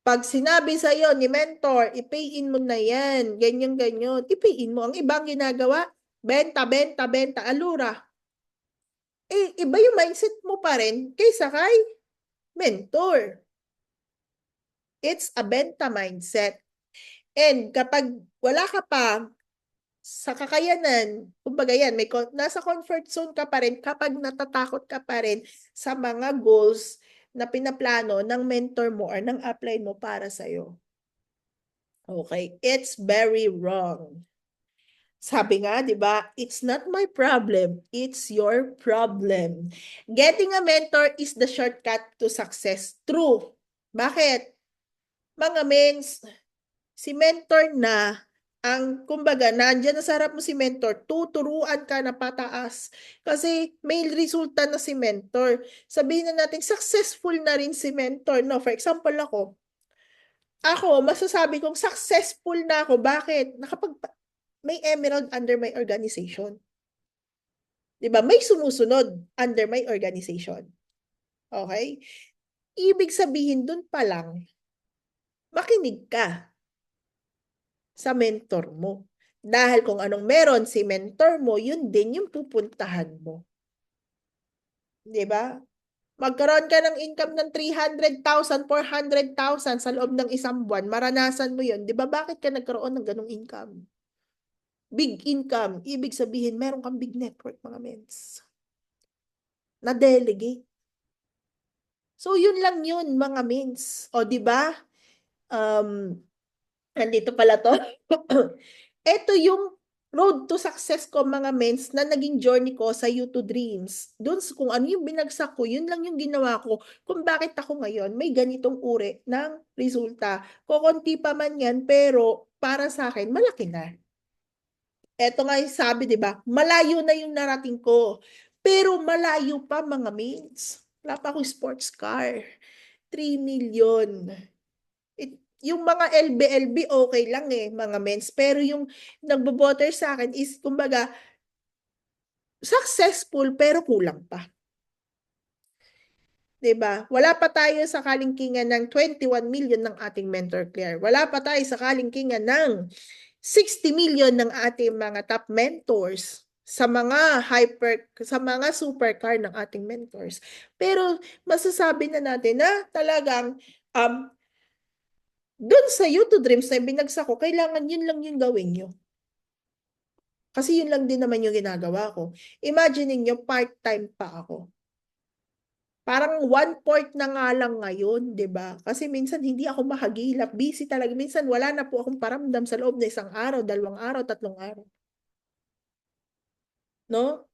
Pag sinabi sa'yo ni mentor, i-pay in mo na yan, ganyan-ganyan, i-pay in mo. Ang ibang ginagawa, benta, benta, benta, alura. Eh, iba yung mindset mo pa rin kaysa kay mentor. It's a benta mindset. And kapag wala ka pa sa kakayanan, kumbaga yan, nasa comfort zone ka pa rin kapag natatakot ka pa rin sa mga goals na pinaplano ng mentor mo or ng apply mo para sa'yo. Okay? It's very wrong. Sabi nga, di ba, it's not my problem, it's your problem. Getting a mentor is the shortcut to success. True. Bakit? Mga mens, si mentor na ang, kumbaga, nandyan na sa harap mo si mentor, tuturuan ka na pataas. Kasi may resulta na si mentor. Sabihin na natin, successful na rin si mentor. No? For example, ako, masasabi kong successful na ako. Bakit? May emerald under my organization. 'Di ba? May sumusunod under my organization. Okay? Ibig sabihin dun pa lang, makinig ka sa mentor mo. Dahil kung anong meron si mentor mo, yun din yung pupuntahan mo. 'Di ba? Magkaroon ka ng income ng 300,000, 400,000 sa loob ng isang buwan, maranasan mo yun. 'Di ba? Bakit ka nagkaroon ng ganong income? Big income. Ibig sabihin, meron kang big network, mga mens. Na-delegate. So, yun lang yun, mga mens. O, di ba? Um, Andito pala to. Ito yung road to success ko, mga mens, na naging journey ko sa YouTube Dreams. Doon, kung ano yung binagsak ko, yun lang yung ginawa ko. Kung bakit ako ngayon, may ganitong uri ng resulta. Kukunti pa man yan, pero para sa akin, malaki na. Eto nga yung sabi, di ba? Malayo na yung narating ko. Pero malayo pa, mga mates. Wala pa akong sports car. 3 million. Yung mga LB-LB, okay lang eh, mga mens. Pero yung nagbo-bother sa akin is, kumbaga, successful pero kulang pa. 'Di ba? Wala pa tayo sa kalingkingan ng 21 million ng ating mentor Claire. Wala pa tayo sa kalingkingan ng 60 million ng ating mga top mentors sa mga supercar ng ating mentors. Pero masasabi na natin na talagang dun sa YouTube Dreams na binagsak ko, kailangan yun lang yung gawin nyo. Kasi yun lang din naman yung ginagawa ko. Imagine niyo part-time pa ako. Parang 1/4 na nga lang ngayon, 'di ba? Kasi minsan hindi ako mahagilap, busy talaga. Minsan wala na po akong paramdam sa loob ng isang araw, 2 araw, 3 araw. No?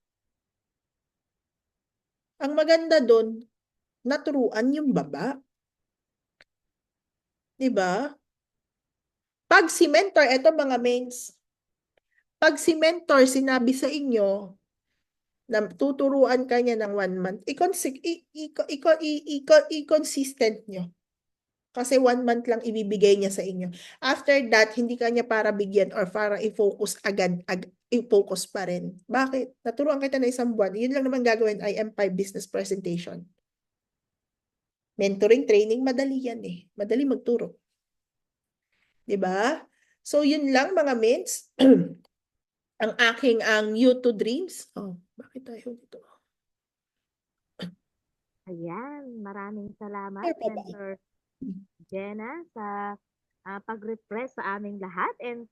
Ang maganda doon, naturuan yung baba. 'Di ba? Pag si mentor, eto mga mains, pag si mentor sinabi sa inyo na tuturuan ka niya ng 1 month, i-consistent nyo. Kasi 1 month lang ibibigay niya sa inyo. After that, hindi ka niya para bigyan or para i-focus i-focus pa rin. Bakit? Naturuan kita na isang buwan. Yun lang naman gagawin, IM5 business presentation. Mentoring, training, madali yan eh. Madali magturo. 'Di ba? So, yun lang mga mates. ang YouTube Dreams. Oh, bakit tayo dito? Ayan, maraming salamat, Ay, pa ba? Mentor Jenna, sa pag-refresh sa aming lahat. And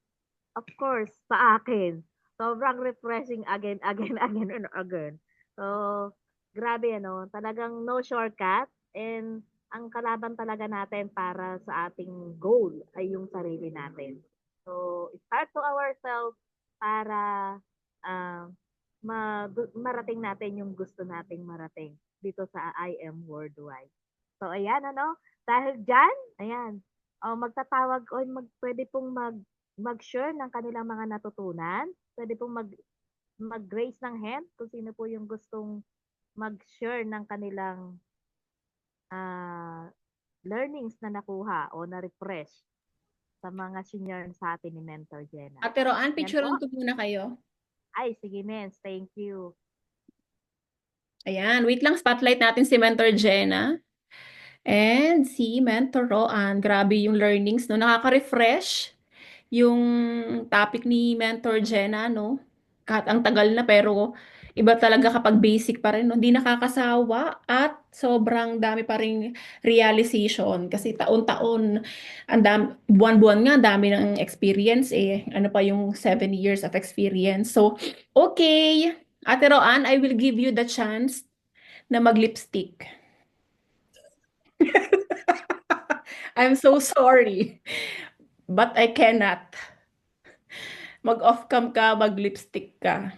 of course, sa akin. Sobrang refreshing again, again, again, and again. So, grabe talagang no shortcut. And ang kalaban talaga natin para sa ating goal ay yung sarili natin. So, start to ourselves para uh, marating natin yung gusto nating marating dito sa I Am Worldwide. So, ayan, dahil dyan, ayan, magtatawag o pwede pong mag-share ng kanilang mga natutunan. Pwede pong mag-raise ng hand kung sino po yung gustong mag-share ng kanilang learnings na nakuha o na-refresh sa mga senior sa atin ni Mentor Jenna. Ate Roan, Yan picturean po. ko muna kayo. Ay, sige, Mens. Thank you. Ayan, wait lang, spotlight natin si Mentor Jenna. And si Mentor Roan, grabe yung learnings, no? Nakaka-refresh yung topic ni Mentor Jenna, no? Kahit ang tagal na, pero iba talaga kapag basic pa rin, no? Hindi nakakasawa at sobrang dami pa ring realization kasi taon-taon, buwan-buwan nga, ang dami ng experience eh. Ano pa yung 7 years of experience. So, okay. Ate Roan, I will give you the chance na mag-lipstick. I'm so sorry, but I cannot. Mag-off cam ka, mag-lipstick ka.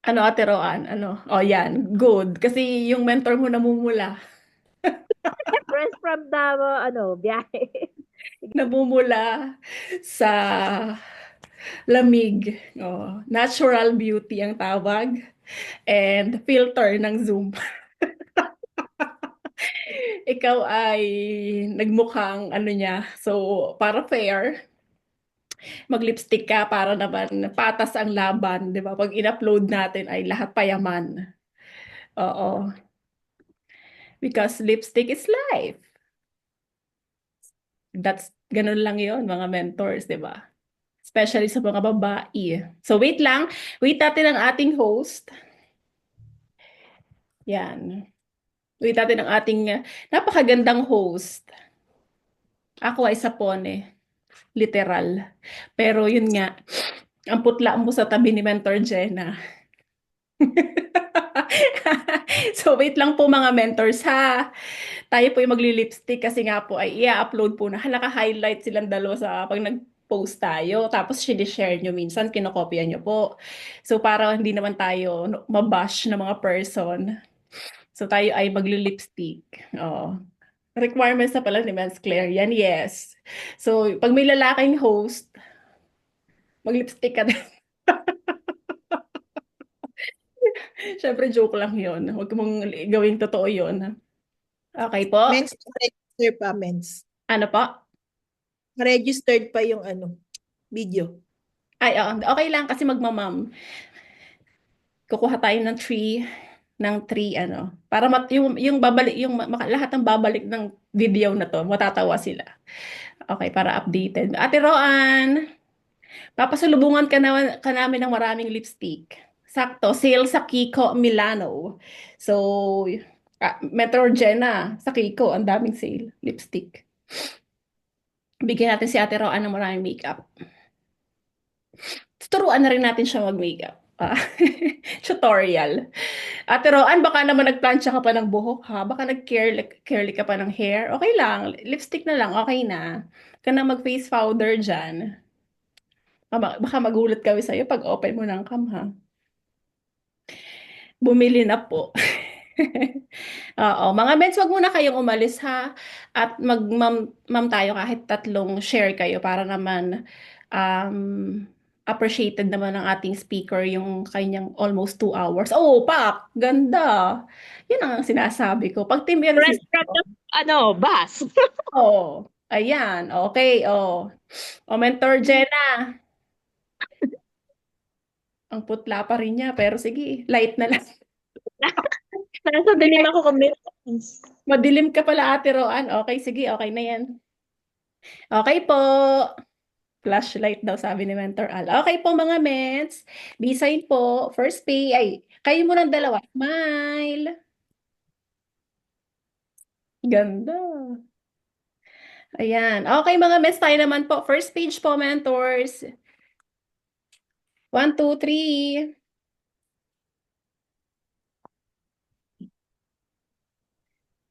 Ano, Ate Roan? Ano? Oh, yan. Good. Kasi yung mentor mo namumula. Fresh from the, biyahe. Namumula sa lamig. Oh, natural beauty ang tawag. And filter ng Zoom. Ikaw ay nagmukhang ano niya. So, para fair, mag-lipstick ka para naman patas ang laban, 'di ba? Pag in-upload natin ay lahat payaman. Oo, because lipstick is life. That's ganun lang 'yon, mga mentors, 'di ba? Especially sa mga babae. So wait lang, wait natin ang ating host. Yan. Wait natin ang ating napakagandang host. Ako ay sapone, literal. Pero yun nga, ang putla mo sa tabi ni Mentor Jenna. So wait lang po mga mentors ha. Tayo po yung magli-lipstick kasi nga po ay i-upload po na naka-highlight silang dalawa sa pag nag-post tayo. Tapos share nyo minsan, kinokopya nyo po. So para hindi naman tayo mabash na mga person. So tayo ay magli-lipstick. Oo. Requirements na pala ni Mans Claire. Yan, yes. So pag may lalaking host, mag-lipstick ka din. Syempre joke lang yun. Huwag mong gawing totoo yun. Okay po. Mens, register pa, mens. Ano po? Registered pa yung video. Ay, okay lang kasi magmamam. Kukuha tayo ng three ano, para yung babalik lahat ng babalik ng video na to, matatawa sila. Okay, para updated. Ate Roan, papasalubungan ka namin ng maraming lipstick. Sakto, sale sa Kiko Milano. So, Metrogena sa Kiko, ang daming sale, lipstick. Bigyan natin si Ate Roan ng maraming makeup. Tuturuan na rin natin siya mag-makeup. Tutorial. Ate Roan, baka naman nagplansya ka pa ng buhok ha? Baka nag-curly ka pa ng hair? Okay lang. Lipstick na lang. Okay na. Ka na mag-face powder dyan. Baka magulat kami sa'yo pag open mo ng cam ha. Bumili na po. Oo, mga mens, wag muna kayong umalis ha. At mag-ma'am tayo kahit tatlong share kayo para naman appreciated naman ng ating speaker yung kanyang almost 2 hours. Oh, pak! Ganda! Yun ang sinasabi ko. Pag Team Fresh NCC, from the, bus. oh, ayan, okay, oh. O, Mentor Jenna, ang putla pa rin niya, pero sige, light na lang. Nasa dilim ako kami. Madilim ka pala, Ate Roan. Okay, sige, okay na yan. Okay po. Flashlight daw, sabi ni Mentor Al. Okay po, mga mens. B-sign po. First pay. Ay, kayo mo ng dalawa. Smile. Ganda. Ayan. Okay, mga mens, tayo naman po. First page po, mentors. 1, 2, 3.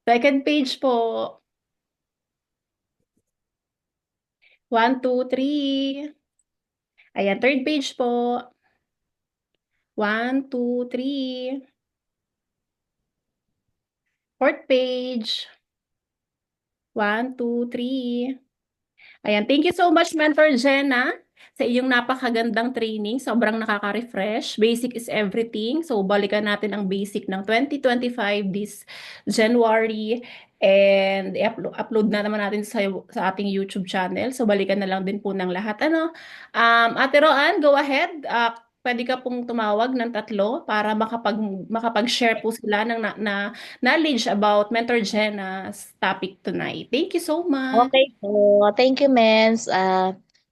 Second page po. 1, 2, 3. Ayan, third page po. 1, 2, 3. Fourth page. 1, 2, 3. Ayan, thank you so much, Mentor Jenna, sa iyong napakagandang training. Sobrang nakaka-refresh. Basic is everything. So, balikan natin ang basic ng 2025 this January. And upload na naman natin sa ating YouTube channel. So, balikan na lang din po ng lahat. Ate Roan, go ahead. pwede ka pong tumawag ng 3 para makapag-share po sila ng knowledge about Mentor Jenna's topic tonight. Thank you so much. Okay po. Thank you, Mens.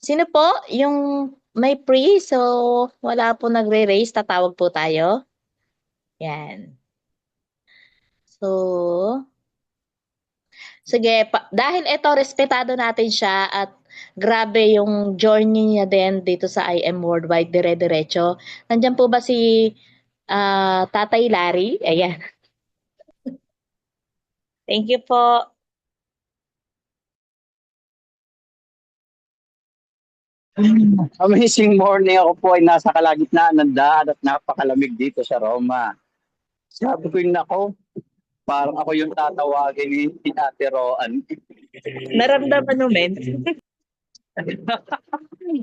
Sino po yung may pre? So, wala po nagre-raise. Tatawag po tayo. Yan. So, sige. Dahil ito, respetado natin siya at grabe yung journey niya din dito sa IM Worldwide, dire-diretso. Nandyan po ba si Tatay Larry? Ayan. Thank you po. Amazing morning. Ako po ay nasa kalagitnaan ng daan at napakalamig dito sa Roma. Sabi ko yung nako, parang ako yung tatawagin ni Ate Roan. Naramdaman mo, Mens?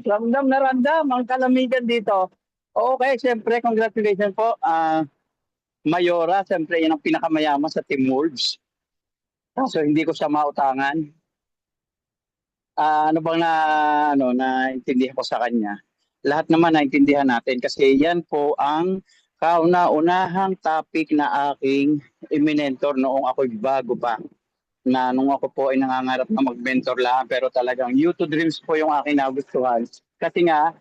Ramdam na ramdam ang kalamigan dito. Okay, siyempre, congratulations po. Mayora, siyempre, yan ang pinakamayaman sa Team Wolves. Kaso hindi ko siya mautangan. Ano bang naintindihan ko sa kanya? Lahat naman naintindihan natin kasi yan po ang kauna-unahang topic na aking iminentor noong ako'y bago pa. Na nung ako po ay nangangarap na mag-mentor lang pero talagang YouTube Dreams po yung aking nagustuhan. Kasi nga,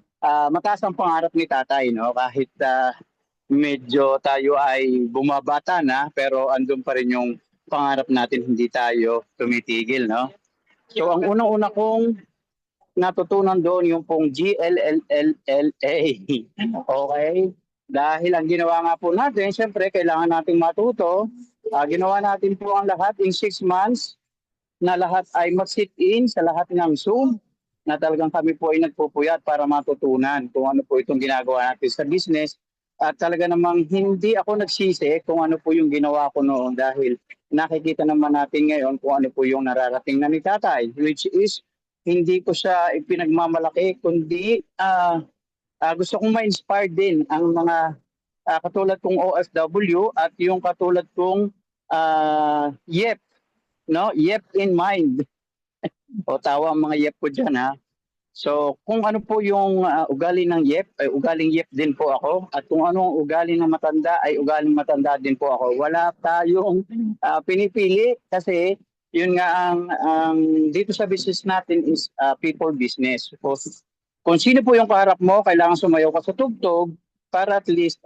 mataas ang pangarap ni tatay, no? Kahit medyo tayo ay bumabata na pero andun pa rin yung pangarap natin, hindi tayo tumitigil, no? So ang unang-una kong natutunan doon yung pong GLLLA. Okay? Dahil ang ginawa nga po natin, siyempre kailangan nating matuto. Ginawa natin po ang lahat in 6 months na lahat ay mag-sit in sa lahat ng Zoom na talagang kami po ay nagpupuyat para matutunan kung ano po itong ginagawa natin sa business. At talaga namang hindi ako nagsisi kung ano po yung ginawa ko noon dahil nakikita naman natin ngayon kung ano po yung nararating na ni tatay, which is hindi ko siya ipinagmamalaki kundi gusto kong ma-inspire din ang mga katulad kong OFW at yung katulad kong YEP, no? YEP in mind. O tawa ang mga YEP ko dyan, ha? So, kung ano po yung ugali ng YEP, ay ugaling YEP din po ako. At kung ano ang ugali ng matanda, ay ugaling matanda din po ako. Wala tayong pinipili kasi yun nga ang dito sa business natin is people business. So, kung sino po yung kaharap mo, kailangan sumayaw ka sa tugtog para at least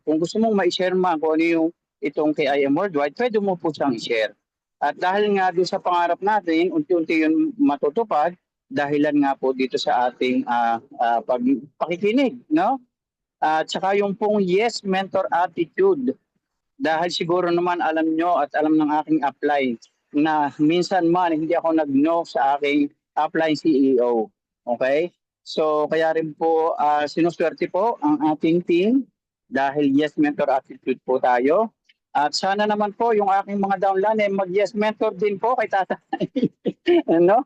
kung gusto mong ma-share man kung ano yung itong KIM Worldwide, pwede mo po siyang i-share. At dahil nga doon sa pangarap natin, unti-unti yun matutupad, dahilan nga po dito sa ating pakikinig, no? At saka yung pong yes mentor attitude. Dahil siguro naman alam nyo at alam ng aking upline na minsan man hindi ako nag-no sa aking upline CEO. Okay? So kaya rin po sinuswerte po ang ating team dahil yes mentor attitude po tayo. At sana naman po yung aking mga downline ay mag-yes mentor din po kay tatay. Ano?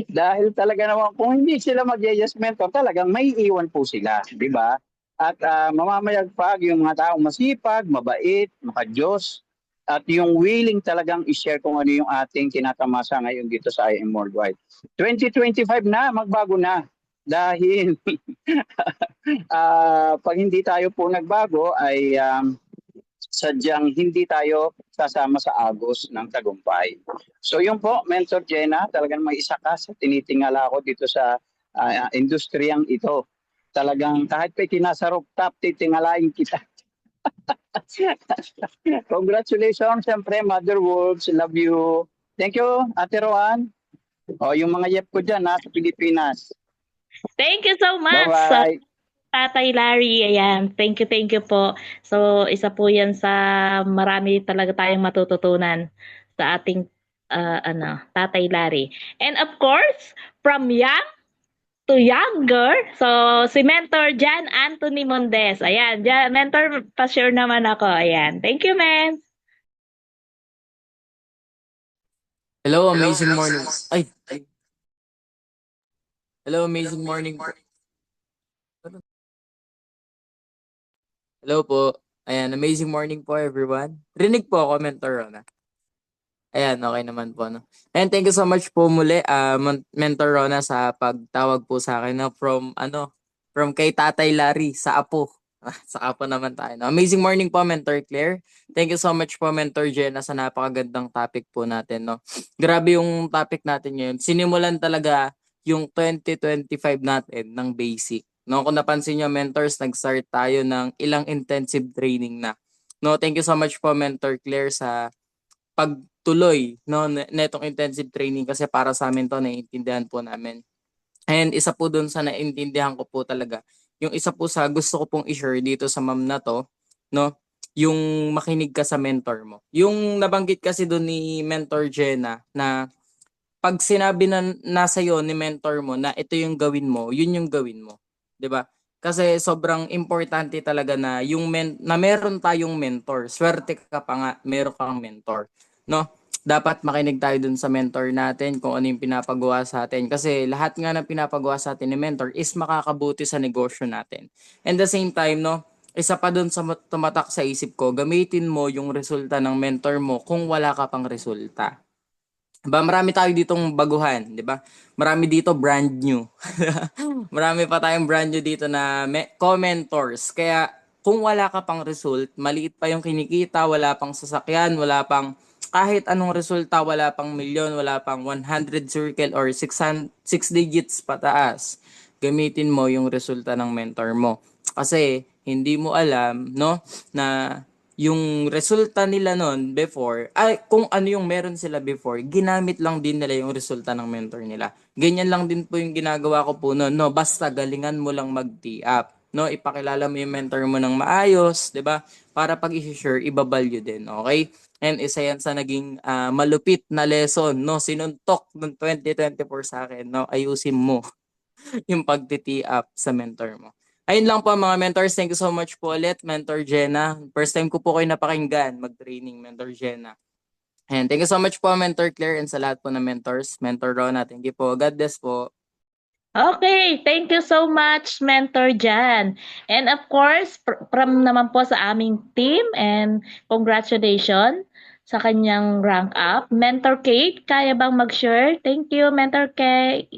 Dahil talaga naman kung hindi sila mag-yes mentor, talagang may iwan po sila, di ba? At mamamayagpag yung mga taong masipag, mabait, makadiyos, at yung willing talagang i-share kung ano yung ating tinatamasa ngayon dito sa IM Worldwide. 2025 na, magbago na. Dahil pag hindi tayo po nagbago ay sadyang hindi tayo sasama sa agos ng tagumpay. So yun po, Mentor Jenna, talagang may isa ka sa tinitingala ko dito sa industriyang ito. Talagang kahit pa kinasa rooftop, titingalain kita. Congratulations, siyempre, Mother Wolves, love you. Thank you, Ate Roan. O, yung mga yep ko dyan, sa Pilipinas. Thank you so much. Bye-bye. Tatay Larry, ayan. Thank you po. So, isa po yan sa marami talaga tayong matututunan sa ating Tatay Larry. And of course, from young to younger, so si Mentor Jan Anthony Mondes. Ayan, Mentor, pa-share naman ako. Ayan. Thank you, men. Hello, amazing morning. Ay. Hello, amazing morning po. Hello po. Ayan, amazing morning po everyone. Rinig po ako, Mentor Rona. Ayan, okay naman po. No? And thank you so much po muli, Mentor Rona, sa pagtawag po sa akin na from from kay Tatay Larry sa Apo. Sa Apo naman tayo. No? Amazing morning po, Mentor Claire. Thank you so much po, Mentor Jenna, sa napakagandang topic po natin. No? Grabe yung topic natin ngayon. Sinimulan talaga yung 2025 natin ng basic. No, kung napansin niyo, mentors, nag-start tayo ng ilang intensive training na. No, thank you so much po, Mentor Claire, sa pagtuloy no netong intensive training kasi para sa amin to, naiintindihan po namin. And isa po dun sa naintindihan ko po talaga, yung isa po sa gusto ko pong i-share dito sa ma'am na to, no, yung makinig ka sa mentor mo. Yung nabanggit kasi dun ni Mentor Jenna na pag sinabi na nasa iyo ni mentor mo na ito yung gawin mo, yun yung gawin mo, 'di ba? Kasi sobrang importante talaga na na meron tayong mentor. Swerte ka pa nga, meron kang mentor, no? Dapat makinig tayo dun sa mentor natin kung ano yung pinapagawa sa atin kasi lahat nga ng pinapagawa sa atin ni mentor is makakabuti sa negosyo natin. And the same time, no, isa pa dun sa tumatak sa isip ko, gamitin mo yung resulta ng mentor mo kung wala ka pang resulta. Ba, marami tayo ditong baguhan, 'di ba? Marami dito brand new. Marami pa tayong brand new dito na commentors. Kaya kung wala ka pang result, maliit pa yung kinikita, wala pang sasakyan, wala pang kahit anong resulta, wala pang milyon, wala pang 100 circle or 6 digits pataas. Gamitin mo yung resulta ng mentor mo. Kasi hindi mo alam, no, na yung resulta nila noon before, ay kung ano yung meron sila before, ginamit lang din nila yung resulta ng mentor nila. Ganyan lang din po yung ginagawa ko po noon, no, basta galingan mo lang mag-tee up, no, ipakilala mo yung mentor mo ng maayos, 'di ba? Para pag i-share, ibabalyo din, okay? And isa yan sa naging malupit na lesson, no, sinuntok ng 2024 sa akin, no, ayusin mo yung pag-tee up sa mentor mo. Ayun lang po mga mentors. Thank you so much po ulit, Mentor Jenna. First time ko po kayo napakinggan mag-training, Mentor Jenna. And thank you so much po, Mentor Claire, and sa lahat po ng mentors. Mentor Rona, thank you po. God bless po. Okay, thank you so much, Mentor Jan. And of course, from naman po sa aming team and congratulations sa kanyang rank up. Mentor Kate, kaya bang mag-share? Thank you, Mentor Kate.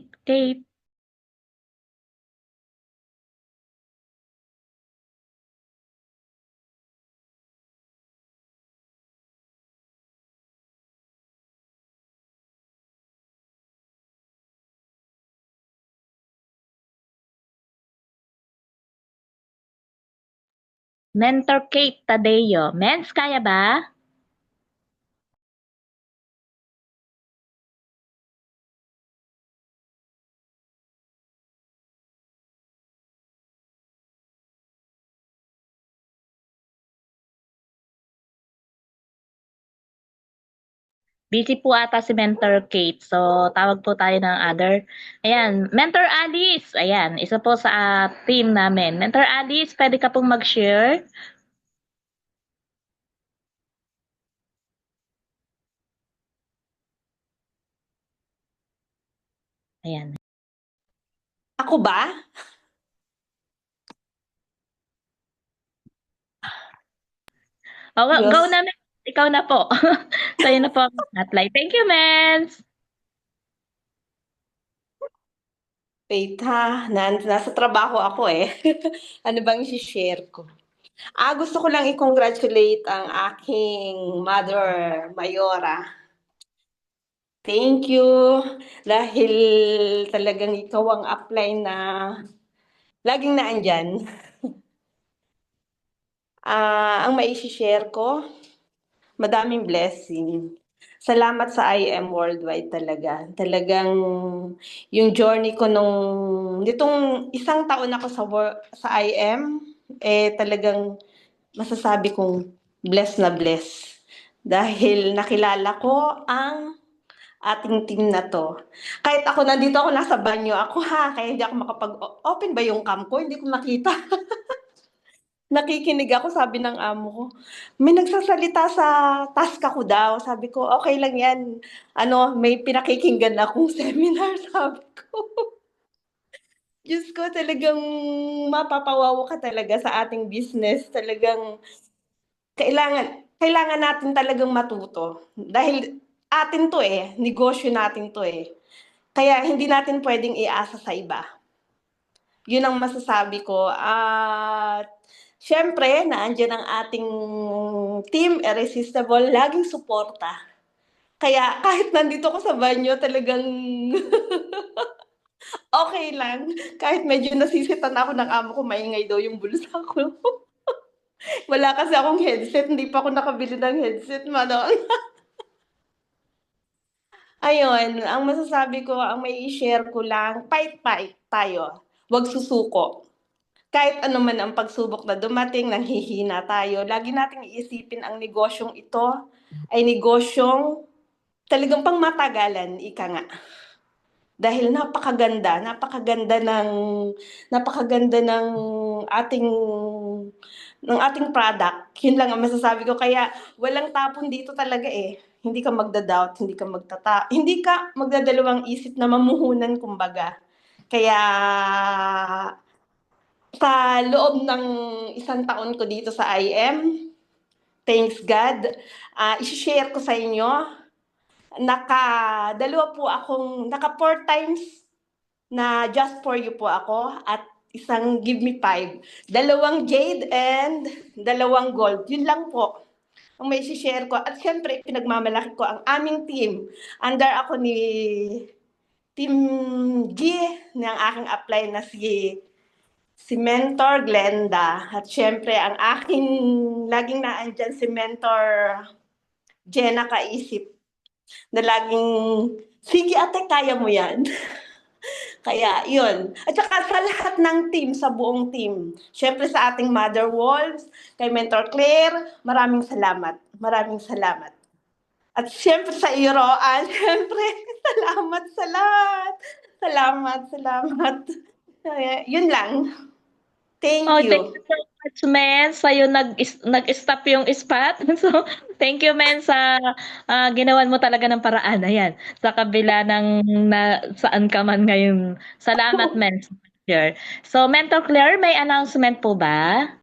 Mentor Kate Tadeo. Mens, kaya ba? Busy po ata si Mentor Kate. So, tawag po tayo ng other. Ayan, Mentor Alice. Ayan, isa po sa team namin. Mentor Alice, pwede ka pong mag-share? Ayan. Ako ba? Oh, Yes. go na, Mens. Ikaw na po. Sa'yo na po ang spotlight. Thank you, Mens. Wait ha, nasa trabaho ako eh. Ano bang i-share ko? Gusto ko lang i-congratulate ang aking mother, Mayora. Thank you dahil talagang ikaw ang upline na laging naandyan. Ang mai-share ko, madaming blessing. Salamat sa IM Worldwide talaga. Talagang yung journey ko nitong isang taon ako sa IM, talagang masasabi kong blessed na blessed. Dahil nakilala ko ang ating team na to. Kahit nandito ako, nasa banyo ako kaya hindi ako makapag-open ba yung cam ko? Hindi ko makita. Nakikinig ako, sabi ng amo ko, may nagsasalita sa task ako daw. Sabi ko, okay lang yan. May pinakikinggan akong seminar, sabi ko. Diyos ko, talagang mapapawawa ka talaga sa ating business. Talagang kailangan natin talagang matuto. Dahil atin to negosyo natin to Kaya hindi natin pwedeng iasa sa iba. Yun ang masasabi ko. At syempre, naandyan ang ating team, Irresistible, laging suporta. Kaya kahit nandito ko sa banyo, talagang okay lang. Kahit medyo nasisitan ako ng amo ko, maingay daw yung bulsa ko. Wala kasi akong headset, hindi pa ako nakabili ng headset, Madam. Ayun, ang masasabi ko, ang mai-share ko lang, fight tayo. Huwag susuko. Kahit ano man ang pagsubok na dumating, nanghihina tayo, lagi nating iisipin ang negosyong ito ay negosyong talagang pangmatagalan, ika nga. Dahil napakaganda ng ating product. Yun lang ang masasabi ko. Kaya walang tapon dito talaga eh. Hindi ka magda-doubt, hindi ka magdadalawang isip na mamuhunan kumbaga. Kaya sa loob ng 1 taon ko dito sa IM, thanks God, i-share ko sa inyo, naka 4 times na Just For You po ako at isang Give Me 5. 2 jade and 2 gold. Yun lang po ang may share ko. At syempre, pinagmamalaki ko ang aming team. Under ako ni Team G ng aking apply na si Mentor Glenda. At syempre, ang aking laging naandyan si Mentor Jenna Kaisip na laging, sige ate, kaya mo yan. Kaya, yun. At saka sa lahat ng team, sa buong team. Syempre sa ating Mother Wolves, kay Mentor Claire, maraming salamat. Maraming salamat. At syempre sa iyo, Roan, syempre, salamat sa lahat. Salamat. Yun lang. Thank Oh, you. thank you so much, Men. Sa'yo nag-stop yung spot. So, thank you, Men, sa ginawan mo talaga ng paraan. Ayan, sa kabila ng saan ka man ngayon. Salamat, Men. So, Mentor Claire, may announcement po ba?